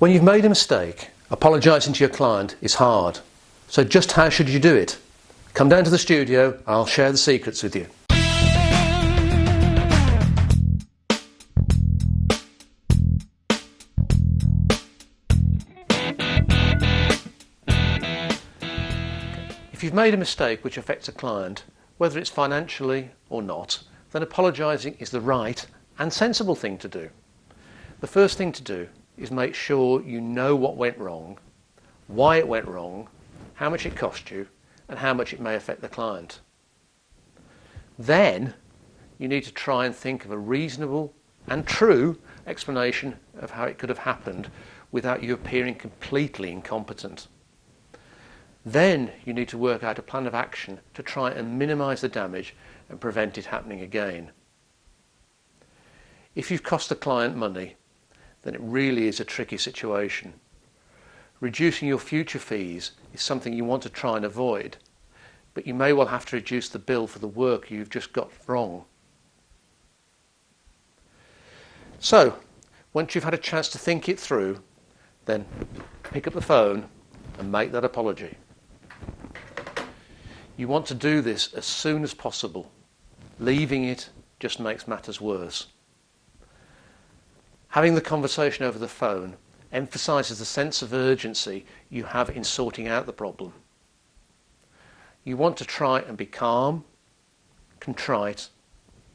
When you've made a mistake, apologising to your client is hard. So just how should you do it? Come down to the studio and I'll share the secrets with you. If you've made a mistake which affects a client, whether it's financially or not, then apologising is the right and sensible thing to do. The first thing to do is make sure you know what went wrong, why it went wrong, how much it cost you, and how much it may affect the client. Then you need to try and think of a reasonable and true explanation of how it could have happened without you appearing completely incompetent. Then you need to work out a plan of action to try and minimise the damage and prevent it happening again. If you've cost the client money, then it really is a tricky situation. Reducing your future fees is something you want to try and avoid, but you may well have to reduce the bill for the work you've just got wrong. So, once you've had a chance to think it through, then pick up the phone and make that apology. You want to do this as soon as possible. Leaving it just makes matters worse. Having the conversation over the phone emphasises the sense of urgency you have in sorting out the problem. You want to try and be calm, contrite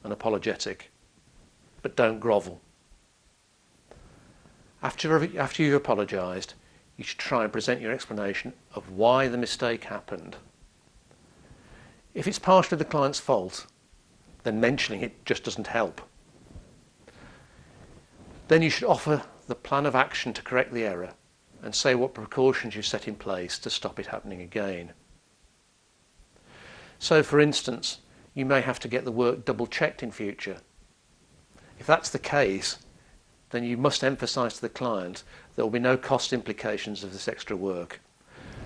and apologetic, but don't grovel. After you've apologised, you should try and present your explanation of why the mistake happened. If it's partially the client's fault, then mentioning it just doesn't help. Then you should offer the plan of action to correct the error and say what precautions you set in place to stop it happening again. So, for instance, you may have to get the work double-checked in future. If that's the case, then you must emphasise to the client there will be no cost implications of this extra work.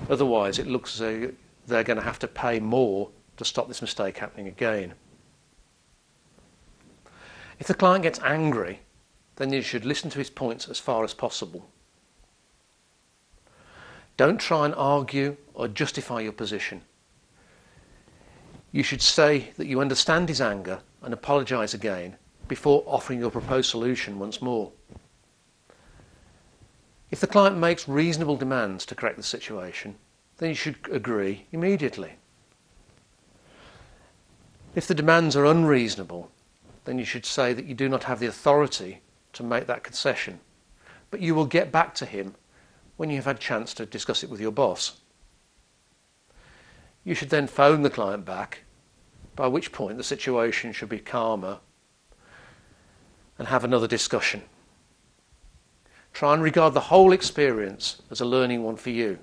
Otherwise, it looks as though they're going to have to pay more to stop this mistake happening again. If the client gets angry, then you should listen to his points as far as possible. Don't try and argue or justify your position. You should say that you understand his anger and apologise again before offering your proposed solution once more. If the client makes reasonable demands to correct the situation, then you should agree immediately. If the demands are unreasonable, then you should say that you do not have the authority to make that concession, but you will get back to him when you have had a chance to discuss it with your boss. You should then phone the client back, by which point the situation should be calmer, and have another discussion. Try and regard the whole experience as a learning one for you,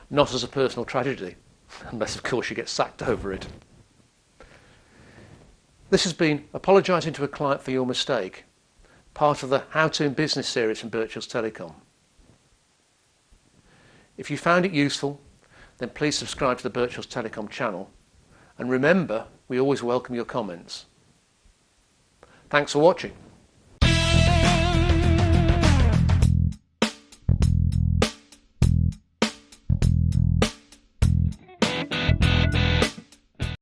not as a personal tragedy, unless of course you get sacked over it. This has been Apologising to a Client for Your Mistake, part of the How to in Business series from Birchall's Telecom. If you found it useful, then please subscribe to the Birchall's Telecom channel, and remember, we always welcome your comments. Thanks for watching.